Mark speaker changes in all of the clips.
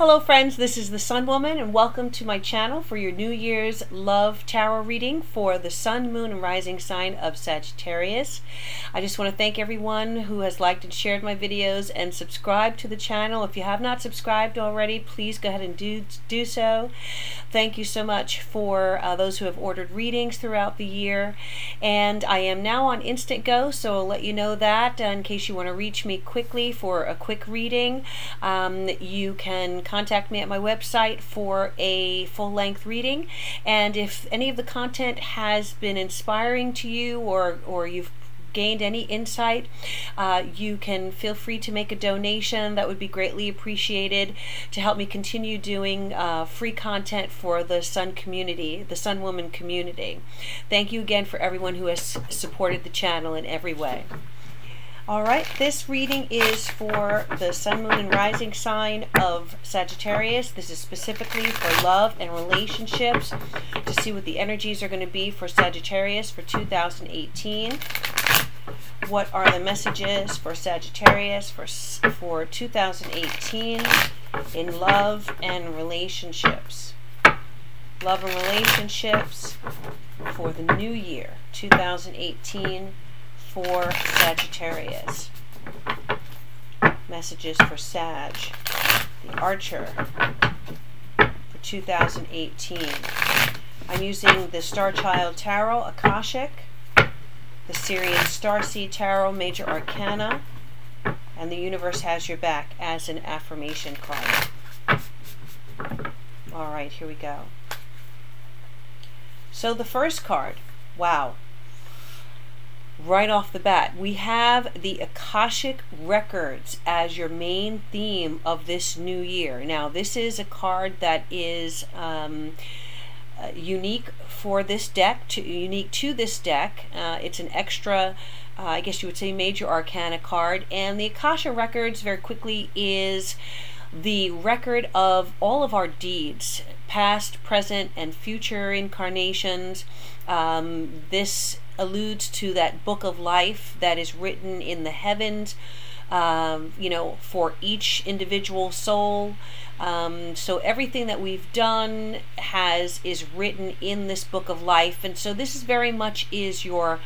Speaker 1: Hello friends, this is the Sun Woman and welcome to my channel for your New Year's Love Tarot reading for the Sun, Moon, and Rising sign of Sagittarius. I just want to thank everyone who has liked and shared my videos and subscribed to the channel. If you have not subscribed already, please go ahead and do so. Thank you so much for those who have ordered readings throughout the year. And I am now on Instant Go, so I'll let you know that in case you want to reach me quickly for a quick reading. You can contact me at my website for a full-length reading, and if any of the content has been inspiring to you or you've gained any insight, you can feel free to make a donation. That would be greatly appreciated to help me continue doing free content for the Sun community, the Sun Woman community. Thank you again for everyone who has supported the channel in every way. All right, this reading is for the Sun, Moon, and Rising sign of Sagittarius. This is specifically for love and relationships, to see what the energies are going to be for Sagittarius for 2018. What are the messages for Sagittarius for 2018 in love and relationships? Love and relationships for the new year, 2018. For Sagittarius. Messages for Sag, the Archer, for 2018. I'm using the Star Child Tarot, Akashic, the Syrian Starseed Tarot, Major Arcana, and the Universe Has Your Back as an affirmation card. All right, here we go. So the first card, wow. Right off the bat, we have the Akashic Records as your main theme of this new year. Now, this is a card that is unique for this deck, unique to this deck. It's an extra, I guess you would say, Major Arcana card. And the Akashic Records, very quickly, is the record of all of our deeds, past, present, and future incarnations. This alludes to that book of life that is written in the heavens, you know, for each individual soul. So everything that we've done is written in this book of life, and so this is very much is your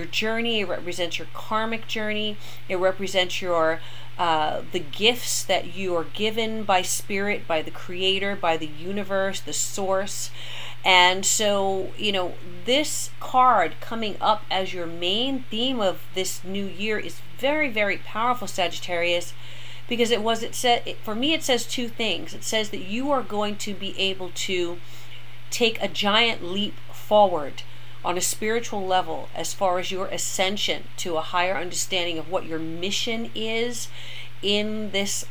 Speaker 1: journey. It represents your karmic journey. It represents your the gifts that you are given by spirit, by the creator, by the universe, the source. And so, you know, this card coming up as your main theme of this new year is very, very powerful, Sagittarius, because for me it says two things. It says that you are going to be able to take a giant leap forward on a spiritual level as far as your ascension to a higher understanding of what your mission is in this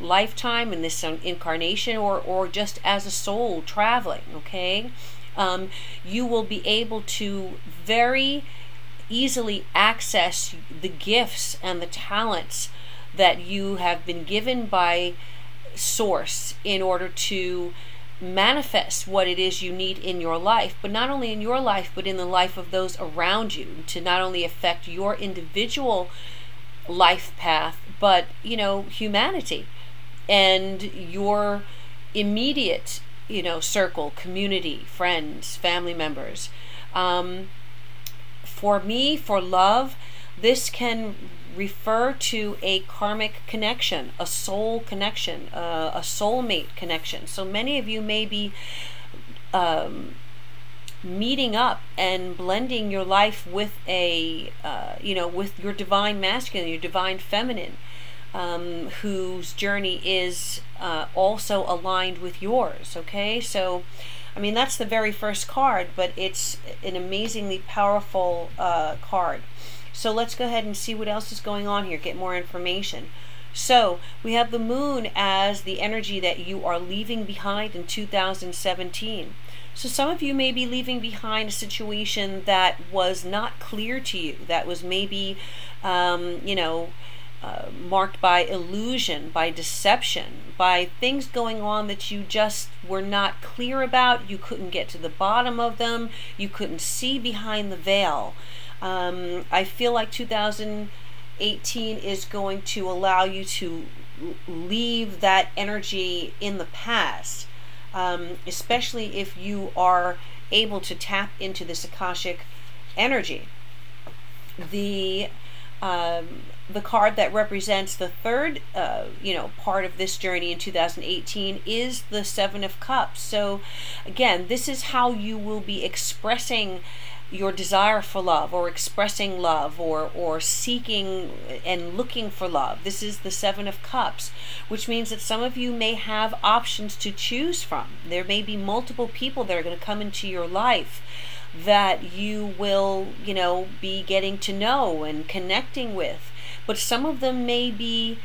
Speaker 1: lifetime, in this incarnation, or just as a soul traveling, okay? You will be able to very easily access the gifts and the talents that you have been given by Source in order to manifest what it is you need in your life, but not only in your life, but in the life of those around you, to not only affect your individual life path, but, you know, humanity and your immediate, you know, circle, community, friends, family members. For me, for love, this can refer to a karmic connection, a soul connection, a soulmate connection. So many of you may be meeting up and blending your life with a, you know, with your divine masculine, your divine feminine, whose journey is also aligned with yours, okay? So, I mean, that's the very first card, but it's an amazingly powerful card. So let's go ahead and see what else is going on here, get more information. So we have the moon as the energy that you are leaving behind in 2017. So some of you may be leaving behind a situation that was not clear to you, that was maybe, you know, marked by illusion, by deception, by things going on that you just were not clear about. You couldn't get to the bottom of them. You couldn't see behind the veil. I feel like 2018 is going to allow you to leave that energy in the past, especially if you are able to tap into this Akashic energy. The card that represents the third part of this journey in 2018 is the Seven of Cups. So again, this is how you will be expressing your desire for love, or expressing love, or seeking and looking for love. This is the Seven of Cups, which means that some of you may have options to choose from. There may be multiple people that are going to come into your life that you will, be getting to know and connecting with. But some of them may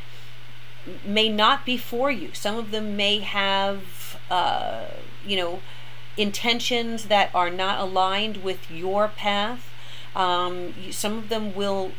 Speaker 1: not be for you. Some of them may have, intentions that are not aligned with your path. Some of them will,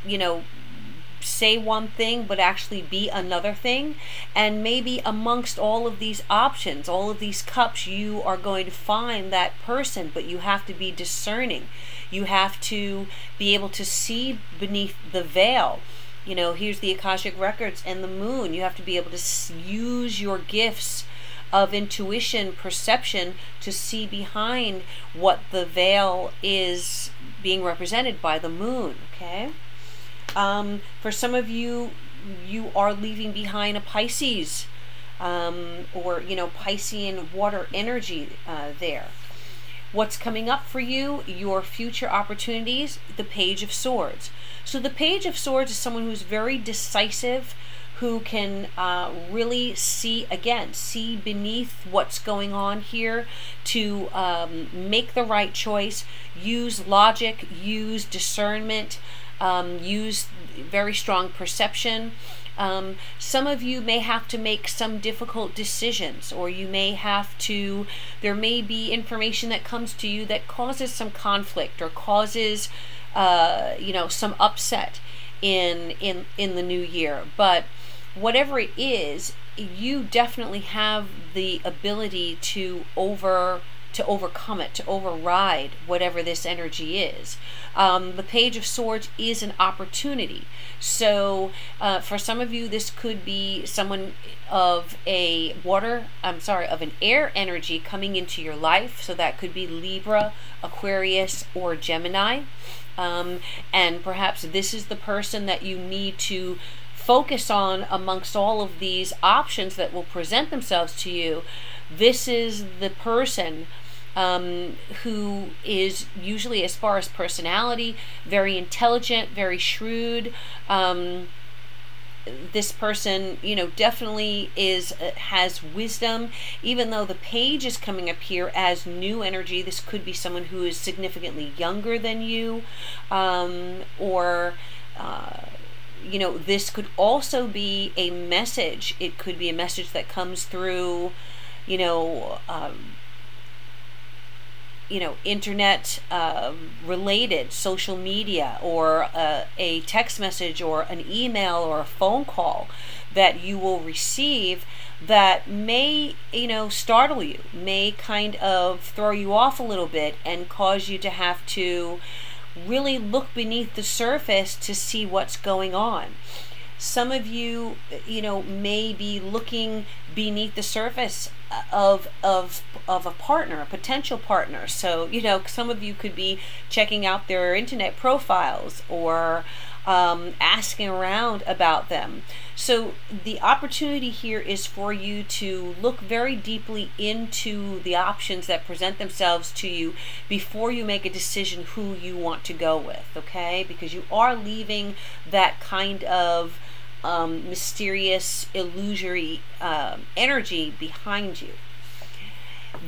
Speaker 1: say one thing but actually be another thing. And maybe amongst all of these options, all of these cups, you are going to find that person, but you have to be discerning. You have to be able to see beneath the veil. Here's the Akashic Records and the moon. You have to be able to use your gifts of intuition, perception, to see behind what the veil is being represented by the moon. Okay. For some of you, you are leaving behind a Pisces, or Piscean water energy there. What's coming up for you? Your future opportunities, the Page of Swords. So the Page of Swords is someone who's very decisive, who can really see beneath what's going on here, to make the right choice, use logic, use discernment, use very strong perception. Some of you may have to make some difficult decisions, or you may have to, there may be information that comes to you that causes some conflict, or causes some upset in the new year. But whatever it is, you definitely have the ability to overcome it, to override whatever this energy is. The Page of Swords is an opportunity. So for some of you, this could be someone of an air energy coming into your life. So that could be Libra, Aquarius, or Gemini. And perhaps this is the person that you need to focus on amongst all of these options that will present themselves to you. This is the person who is usually, as far as personality, very intelligent, very shrewd. This person, definitely has wisdom. Even though the page is coming up here as new energy, this could be someone who is significantly younger than you, or this could also be a message. It could be a message that comes through, internet related, social media, or a text message, or an email, or a phone call that you will receive that may, startle you, may kind of throw you off a little bit, and cause you to have to really look beneath the surface to see what's going on. Some of you, may be looking beneath the surface of a partner, a potential partner. So, some of you could be checking out their internet profiles, or asking around about them. So the opportunity here is for you to look very deeply into the options that present themselves to you before you make a decision who you want to go with, okay? Because you are leaving that kind of mysterious, illusory energy behind you.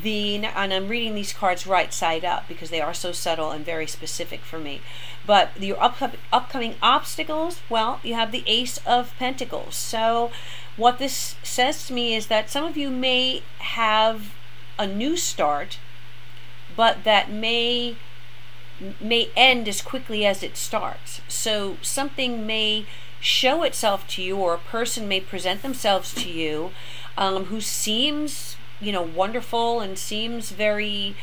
Speaker 1: And I'm reading these cards right side up because they are so subtle and very specific for me. But your upcoming obstacles, well, you have the Ace of Pentacles. So what this says to me is that some of you may have a new start, but that may end as quickly as it starts. So something may show itself to you, or a person may present themselves to you who seems, wonderful, and seems very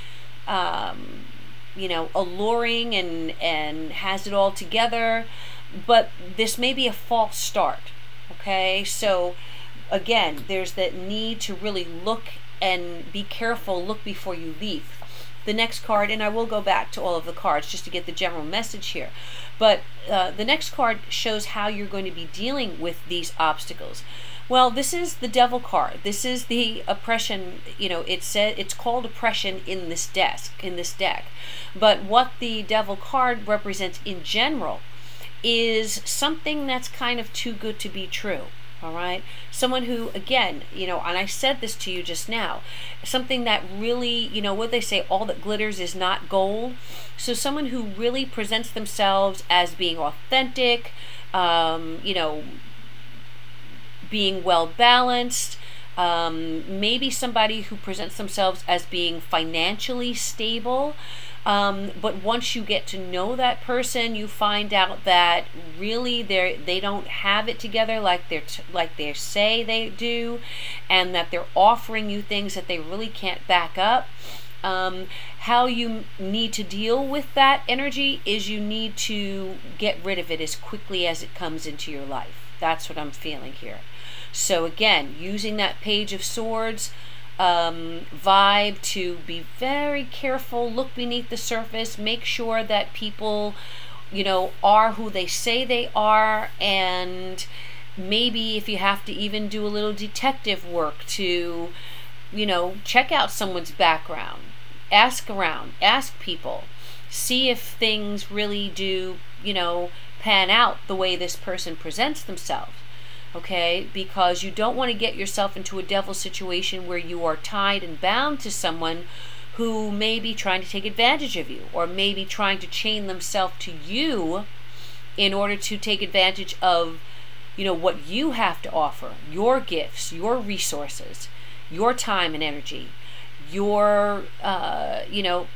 Speaker 1: alluring, and has it all together, but this may be a false start. Okay, so again, there's that need to really look and be careful, look before you leap. The next card, and I will go back to all of the cards just to get the general message here, but the next card shows how you're going to be dealing with these obstacles. Well, this is the Devil card. This is the oppression, you know, it's called oppression in this deck. But what the Devil card represents in general is something that's kind of too good to be true. All right, someone who, again, you know, and I said this to you just now, something that really, you know, what they say, all that glitters is not gold. So someone who really presents themselves as being authentic, you know, being well balanced, maybe somebody who presents themselves as being financially stable. But once you get to know that person, you find out that really they don't have it together like they say they do, and that they're offering you things that they really can't back up. How you need to deal with that energy is you need to get rid of it as quickly as it comes into your life. That's what I'm feeling here. So again, using that Page of Swords vibe to be very careful, look beneath the surface, make sure that people, you know, are who they say they are, and maybe if you have to even do a little detective work to, you know, check out someone's background, ask around, ask people, see if things really do, you know, pan out the way this person presents themselves. Okay, because you don't want to get yourself into a devil situation where you are tied and bound to someone who may be trying to take advantage of you, or maybe trying to chain themselves to you in order to take advantage of, you know, what you have to offer, your gifts, your resources, your time and energy, your, you know,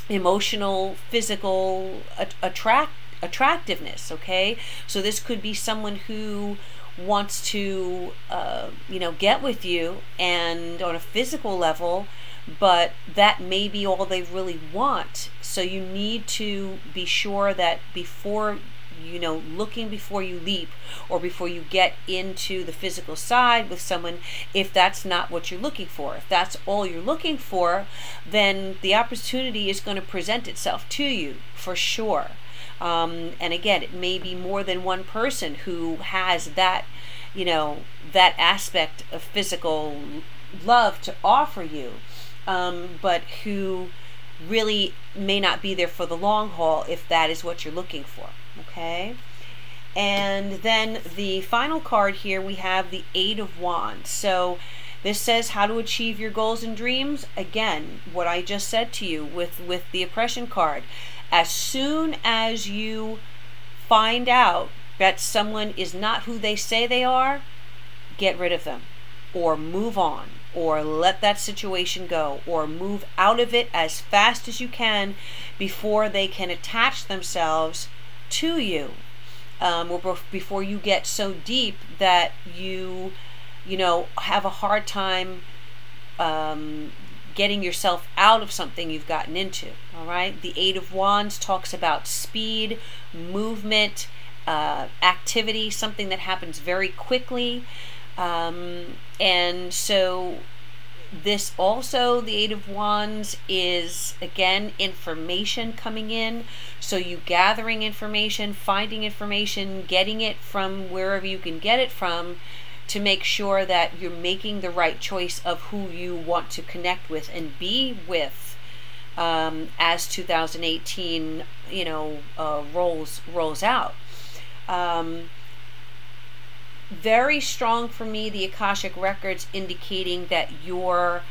Speaker 1: emotional, physical attractiveness. Okay, so this could be someone who wants to, you know, get with you and on a physical level, but that may be all they really want. So you need to be sure that before, you know, looking before you leap, or before you get into the physical side with someone, if that's not what you're looking for. If that's all you're looking for, then the opportunity is going to present itself to you for sure. And again, it may be more than one person who has that, you know, that aspect of physical love to offer you, but who really may not be there for the long haul if that is what you're looking for. Okay. And then the final card here, we have the Eight of Wands. So this says how to achieve your goals and dreams. Again, what I just said to you with the oppression card. As soon as you find out that someone is not who they say they are, get rid of them, or move on, or let that situation go, or move out of it as fast as you can before they can attach themselves to you, or before you get so deep that you know, have a hard time getting yourself out of something you've gotten into. All right, the Eight of Wands talks about speed, movement, activity, something that happens very quickly, and so this also, the Eight of Wands, is again information coming in. So you gathering information, finding information, getting it from wherever you can get it from, to make sure that you're making the right choice of who you want to connect with and be with, as 2018, you know, rolls out. Very strong for me, the Akashic records indicating that your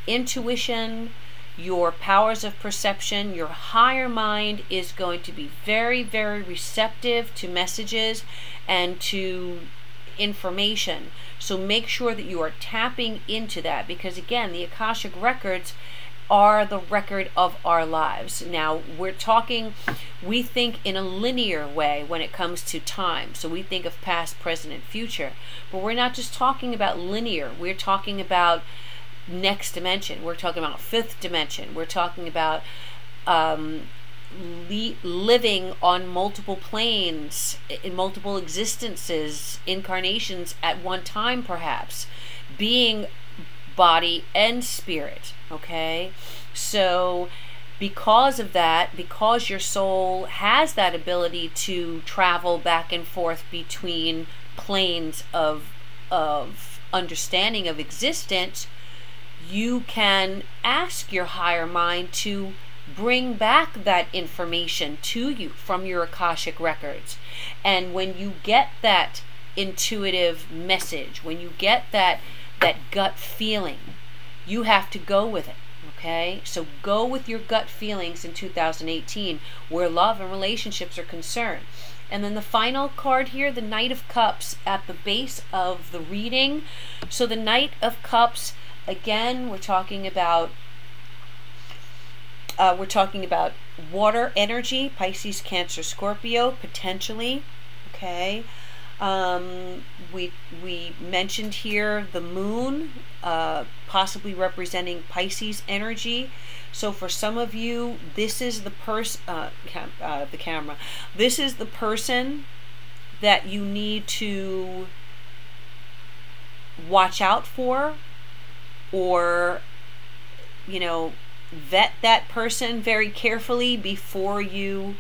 Speaker 1: intuition, your powers of perception, your higher mind is going to be very, very receptive to messages and to information. So make sure that you are tapping into that, because again, the Akashic records are the record of our lives. Now we're talking, we think in a linear way when it comes to time. So we think of past, present, and future, but we're not just talking about linear. We're talking about next dimension. We're talking about fifth dimension. We're talking about living on multiple planes, in multiple existences, incarnations at one time, perhaps, being body and spirit. Okay, so because of that, because your soul has that ability to travel back and forth between planes of understanding of existence, you can ask your higher mind to bring back that information to you from your Akashic records. And when you get that intuitive message, when you get that gut feeling, you have to go with it. Okay, so go with your gut feelings in 2018 where love and relationships are concerned. And then the final card here, the Knight of Cups at the base of the reading. So the Knight of Cups, again, we're talking about water energy, Pisces, Cancer, Scorpio, potentially. Okay, we mentioned here the moon, possibly representing Pisces energy. So for some of you, this is the this is the person that you need to watch out for, or, you know, vet that person very carefully before you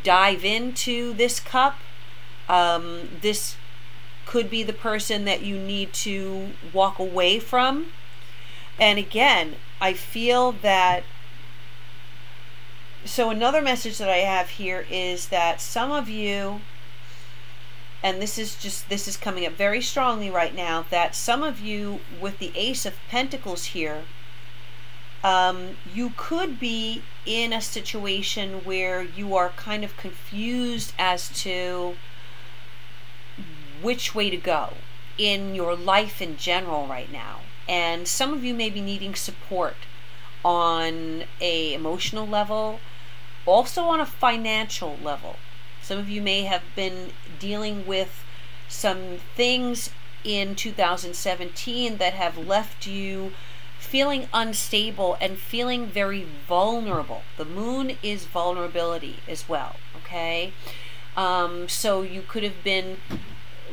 Speaker 1: dive into this cup. This could be the person that you need to walk away from. And again, I feel that, so another message that I have here is that some of you, and this is coming up very strongly right now, that some of you with the Ace of Pentacles here, you could be in a situation where you are kind of confused as to which way to go in your life in general right now. And some of you may be needing support on a emotional level, also on a financial level. Some of you may have been dealing with some things in 2017 that have left you feeling unstable and feeling very vulnerable. The moon is vulnerability as well. Okay, so you could have been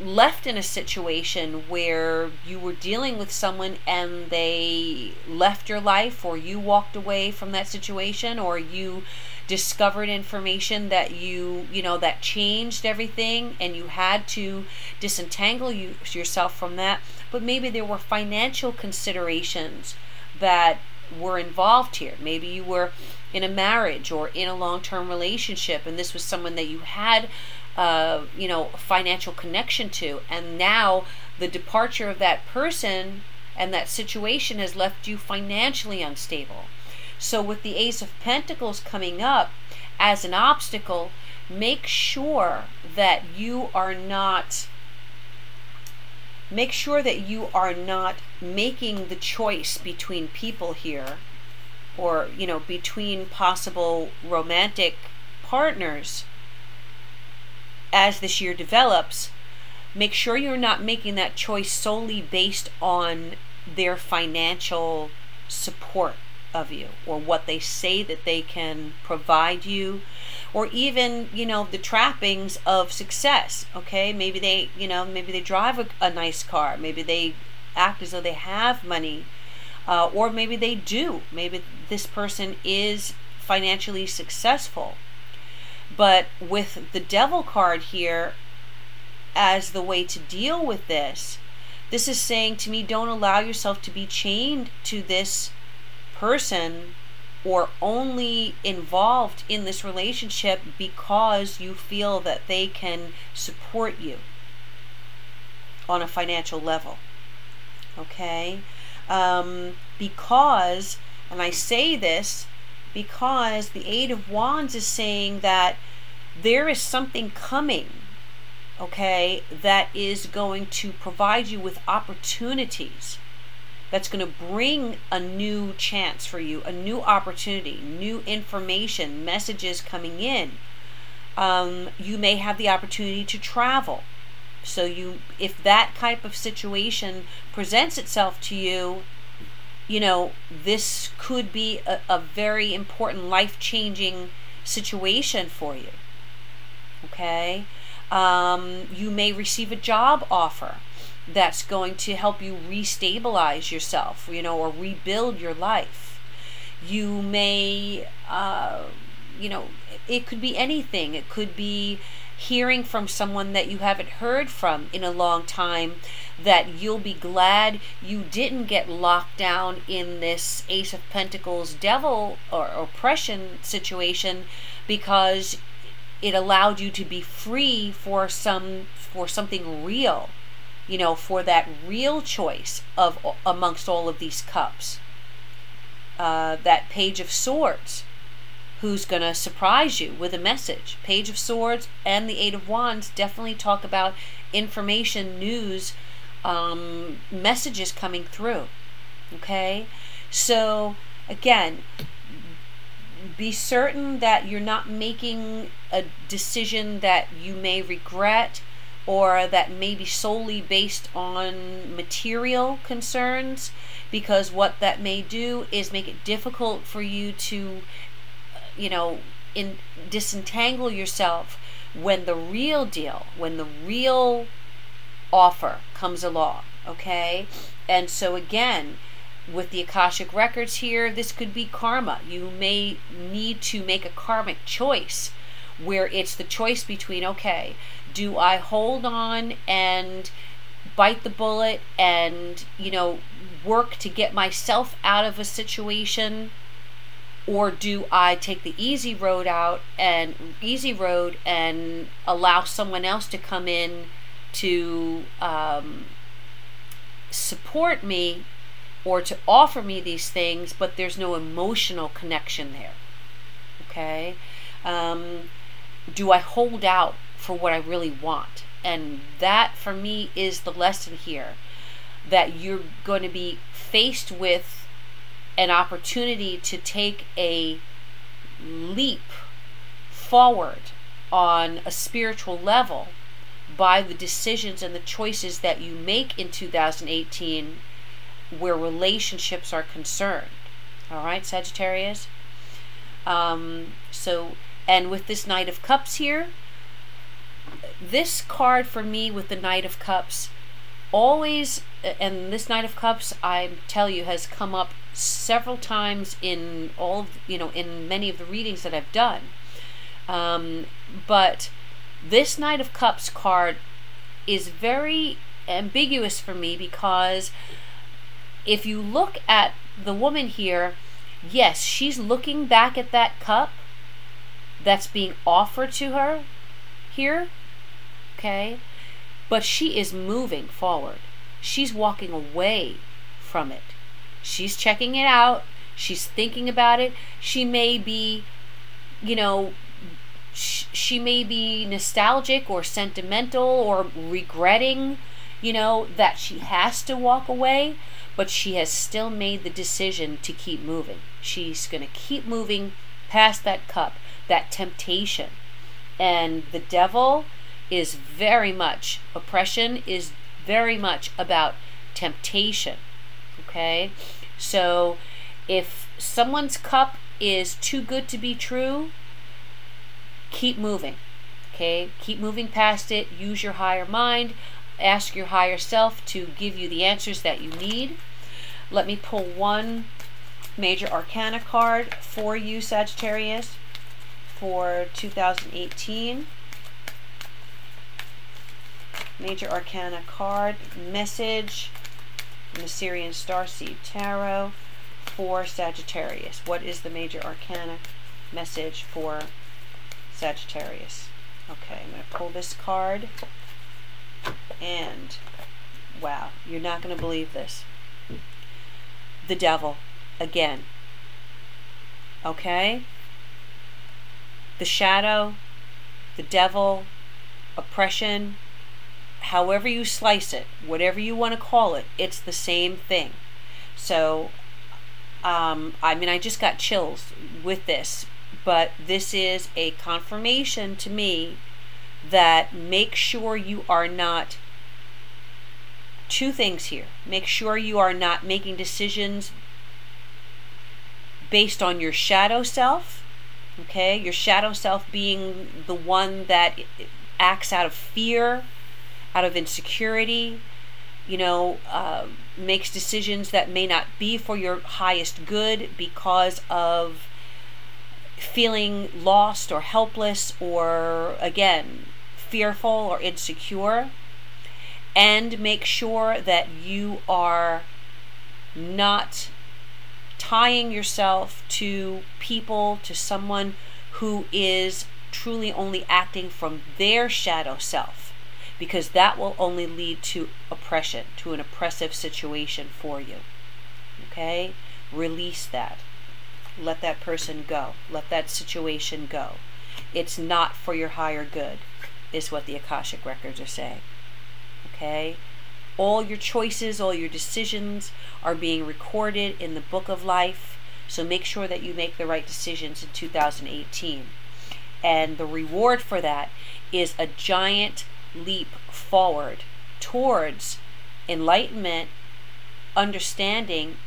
Speaker 1: left in a situation where you were dealing with someone and they left your life, or you walked away from that situation, or you discovered information that that changed everything and you had to disentangle yourself from that. But maybe there were financial considerations that were involved here. Maybe you were in a marriage or in a long-term relationship, and this was someone that you had financial connection to, and now the departure of that person and that situation has left you financially unstable. So with the Ace of Pentacles coming up as an obstacle, make sure that you are not making the choice between people here, or between possible romantic partners. As this year develops, make sure you're not making that choice solely based on their financial support of you, or what they say that they can provide you, or even the trappings of success. Okay, maybe they drive a nice car, maybe they act as though they have money, or maybe they do. Maybe this person is financially successful. But with the Devil card here as the way to deal with this, this is saying to me, don't allow yourself to be chained to this person or only involved in this relationship because you feel that they can support you on a financial level. Okay? Because, and I say this because the Eight of Wands is saying that there is something coming, okay, that is going to provide you with opportunities, that's going to bring a new chance for you, a new opportunity, new information, messages coming in. You may have the opportunity to travel. So if that type of situation presents itself to you, you know, this could be a very important life-changing situation for you. Okay? You may receive a job offer that's going to help you restabilize yourself, you know, or rebuild your life. You may, you know, it could be anything. It could be hearing from someone that you haven't heard from in a long time, that you'll be glad you didn't get locked down in this Ace of Pentacles devil or oppression situation, because it allowed you to be free for something real, you know, for that real choice of amongst all of these cups. That Page of Swords, who's going to surprise you with a message. Page of Swords and the Eight of Wands definitely talk about information, news, messages coming through. Okay? So, again, be certain that you're not making a decision that you may regret, or that may be solely based on material concerns, because what that may do is make it difficult for you to, you know, disentangle yourself when the real deal, when the real offer comes along. Okay? And so again, with the Akashic records here, this could be karma. You may need to make a karmic choice, where it's the choice between, okay, do I hold on and bite the bullet and, you know, work to get myself out of a situation, or do I take the easy road and allow someone else to come in to support me, or to offer me these things, but there's no emotional connection there. Okay? Do I hold out for what I really want? And that, for me, is the lesson here, that you're going to be faced with an opportunity to take a leap forward on a spiritual level by the decisions and the choices that you make in 2018, where relationships are concerned. All right, Sagittarius? And with this Knight of Cups here, this card for me with the Knight of Cups always, and this Knight of Cups, I tell you, has come up several times in all, you know, in many of the readings that I've done. But this Knight of Cups card is very ambiguous for me, because if you look at the woman here, yes, she's looking back at that cup that's being offered to her here, okay? But she is moving forward. She's walking away from it. She's checking it out. She's thinking about it. She may be, you know, she may be nostalgic or sentimental or regretting, you know, that she has to walk away, but she has still made the decision to keep moving. She's going to keep moving past that cup, that temptation. And the devil is very much, oppression is very much about temptation. Okay? So if someone's cup is too good to be true, keep moving. Okay? Keep moving past it. Use your higher mind. Ask your higher self to give you the answers that you need. Let me pull one major arcana card for you, Sagittarius, for 2018. Major arcana card, message from the Syrian Starseed Tarot for Sagittarius. What is the major arcana message for Sagittarius? Okay, I'm going to pull this card, and wow, you're not going to believe this. The devil again. Okay? The shadow, the devil, oppression, however you slice it, whatever you want to call it, it's the same thing. So, I mean, I just got chills with this, but this is a confirmation to me that make sure you are not, two things here. Make sure you are not making decisions based on your shadow self, okay? Your shadow self being the one that acts out of fear, out of insecurity, you know, makes decisions that may not be for your highest good because of feeling lost or helpless or, again, fearful or insecure. And make sure that you are not tying yourself to people, to someone who is truly only acting from their shadow self, because that will only lead to oppression, to an oppressive situation for you. Okay? Release that. Let that person go. Let that situation go. It's not for your higher good, is what the Akashic records are saying. Okay? All your choices, all your decisions are being recorded in the book of life, so make sure that you make the right decisions in 2018. And the reward for that is a giant leap forward towards enlightenment, understanding,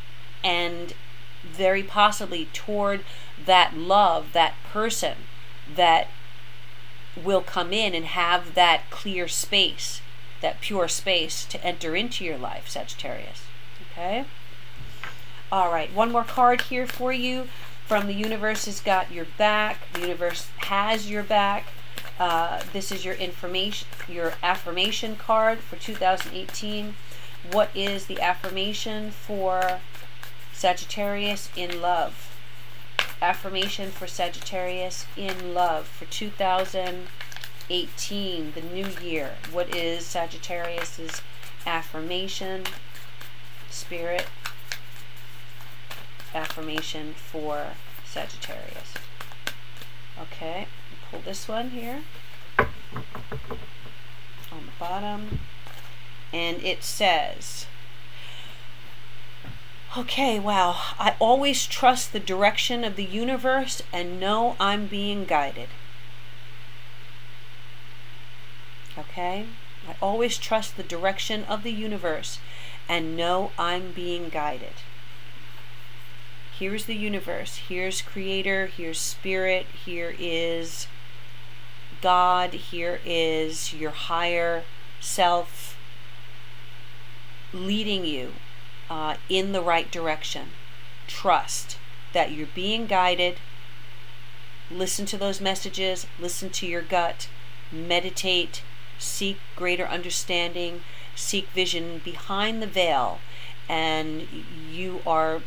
Speaker 1: and very possibly toward that love, that person that will come in and have that clear space, that pure space to enter into your life, Sagittarius. Okay? All right, one more card here for you from the universe has got your back. The universe has your back. This is your information, your affirmation card for 2018. What is the affirmation for Sagittarius in love? Affirmation for Sagittarius in love for 2018, the new year. What is Sagittarius's affirmation? Spirit, affirmation for Sagittarius. Okay, pull this one here on the bottom, and it says, okay, wow, I always trust the direction of the universe and know I'm being guided. Okay, I always trust the direction of the universe and know I'm being guided. Here's the universe, here's Creator, here's Spirit, here is God, here is your higher self leading you in the right direction. Trust that you're being guided. Listen to those messages, listen to your gut, meditate, seek greater understanding, seek vision behind the veil, and you are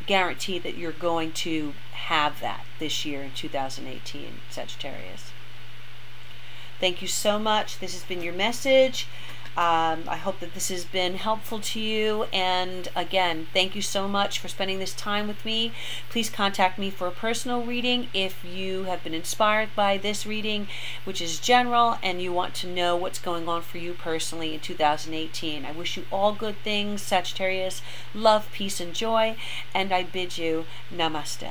Speaker 1: guaranteed that you're going to have that this year in 2018, Sagittarius. Thank you so much. This has been your message. I hope that this has been helpful to you. And again, thank you so much for spending this time with me. Please contact me for a personal reading if you have been inspired by this reading, which is general, and you want to know what's going on for you personally in 2018. I wish you all good things, Sagittarius. Love, peace, and joy. And I bid you namaste.